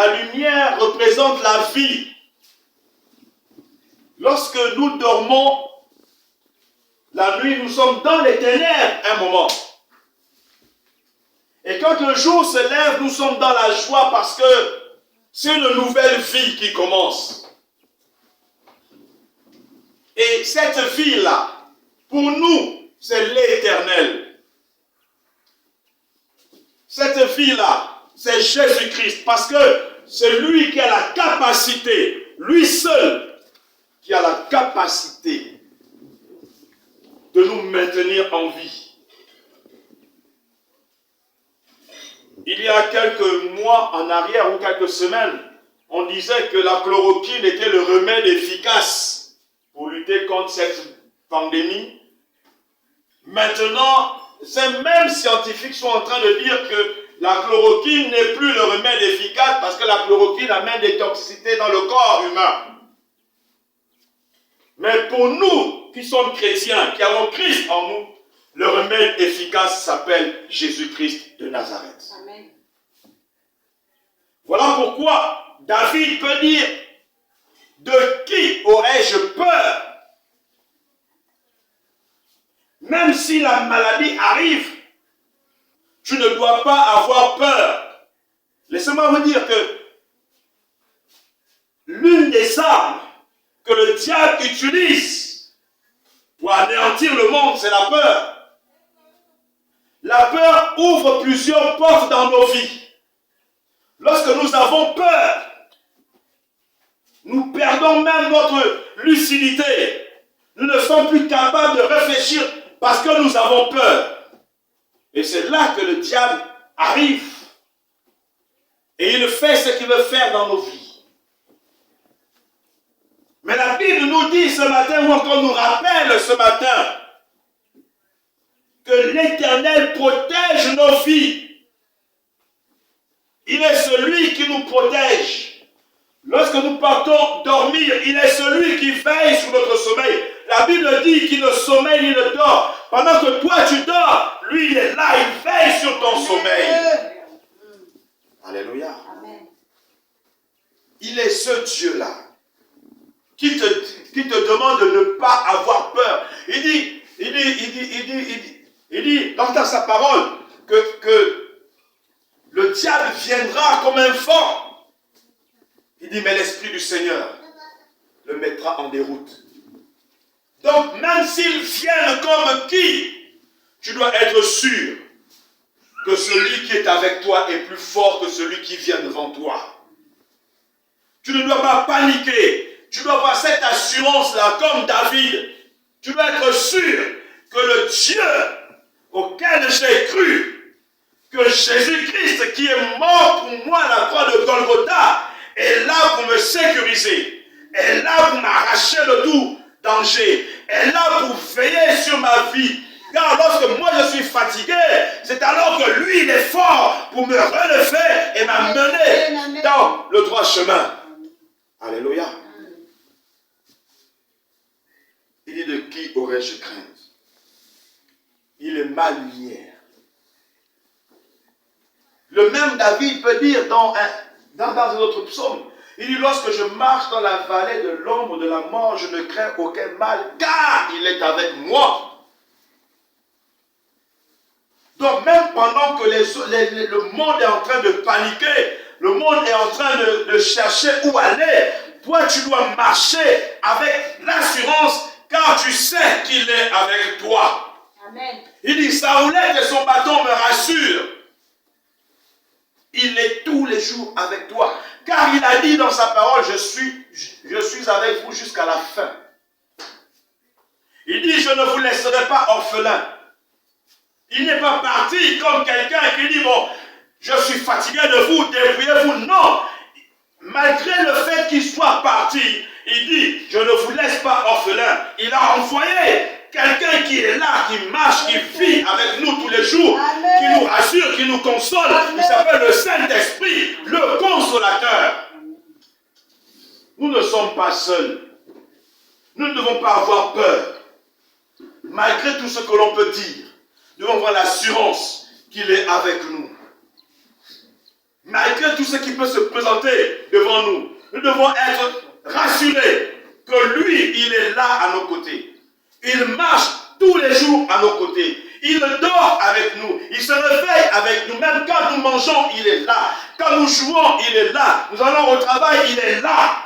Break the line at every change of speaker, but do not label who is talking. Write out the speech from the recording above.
La lumière représente la vie. Lorsque nous dormons, la nuit, nous sommes dans les ténèbres un moment. Et quand le jour se lève, nous sommes dans la joie parce que c'est une nouvelle vie qui commence. Et cette vie-là, pour nous, c'est l'éternel. Cette vie-là, c'est Jésus-Christ. Parce que c'est lui qui a la capacité, lui seul, qui a la capacité de nous maintenir en vie. Il y a quelques mois en arrière ou quelques semaines, on disait que la chloroquine était le remède efficace pour lutter contre cette pandémie. Maintenant, ces mêmes scientifiques sont en train de dire que la chloroquine n'est plus le remède efficace parce que la chloroquine amène des toxicités dans le corps humain. Mais pour nous qui sommes chrétiens, qui avons Christ en nous, le remède efficace s'appelle Jésus-Christ de Nazareth. Amen. Voilà pourquoi David peut dire, de qui aurais-je peur? Même si la maladie arrive, tu ne dois pas avoir peur. Laissez-moi vous dire que l'une des armes que le diable utilise pour anéantir le monde, c'est la peur. La peur ouvre plusieurs portes dans nos vies. Lorsque nous avons peur, nous perdons même notre lucidité. Nous ne sommes plus capables de réfléchir parce que nous avons peur. Et c'est là que le diable arrive. Et il fait ce qu'il veut faire dans nos vies. Mais la Bible nous dit ce matin, ou encore nous rappelle ce matin, que l'Éternel protège nos vies. Il est celui qui nous protège. Lorsque nous partons dormir, il est celui qui veille sur notre sommeil. La Bible dit qu'il ne sommeille ni ne dort. Pendant que toi tu dors, lui il est là, il veille sur ton sommeil. Alléluia. Amen. Il est ce Dieu-là qui te demande de ne pas avoir peur. Il dit dans sa parole que le diable viendra comme un vent. Il dit, mais l'Esprit du Seigneur le mettra en déroute. Donc, même s'ils viennent comme qui, tu dois être sûr que celui qui est avec toi est plus fort que celui qui vient devant toi. Tu ne dois pas paniquer. Tu dois avoir cette assurance-là, comme David. Tu dois être sûr que le Dieu auquel j'ai cru, que Jésus-Christ qui est mort pour moi à la croix de Golgotha, est là pour me sécuriser, est là pour m'arracher de tout danger, est là pour veiller sur ma vie. Car lorsque moi je suis fatigué, c'est alors que lui il est fort pour me relever et m'amener dans le droit chemin. Alléluia. Il dit, de qui aurais-je crainte? Il est ma lumière. Le même David peut dire dans un autre psaume, il dit, lorsque je marche dans la vallée de l'ombre de la mort, je ne crains aucun mal, car il est avec moi. Donc même pendant que le monde est en train de paniquer, le monde est en train de chercher où aller, toi tu dois marcher avec l'assurance, car tu sais qu'il est avec toi. Amen. Il dit, sa roulette et son bâton me rassurent. Il est tous les jours avec toi. Car il a dit dans sa parole, je suis avec vous jusqu'à la fin. Il dit, je ne vous laisserai pas orphelin. Il n'est pas parti comme quelqu'un qui dit, bon, je suis fatigué de vous, débrouillez-vous. Non. Malgré le fait qu'il soit parti, il dit, je ne vous laisse pas orphelin. Il a envoyé quelqu'un qui est là, qui marche, qui vit avec nous tous les jours, Amen. Qui nous rassure, qui nous console. Amen. Il s'appelle le Saint-Esprit, le Consolateur. Nous ne sommes pas seuls. Nous ne devons pas avoir peur. Malgré tout ce que l'on peut dire, nous devons avoir l'assurance qu'il est avec nous. Malgré tout tout ce qui peut se présenter devant nous. Nous devons être rassurés que lui, il est là à nos côtés. Il marche tous les jours à nos côtés. Il dort avec nous. Il se réveille avec nous. Même quand nous mangeons, il est là. Quand nous jouons, il est là. Nous allons au travail, il est là.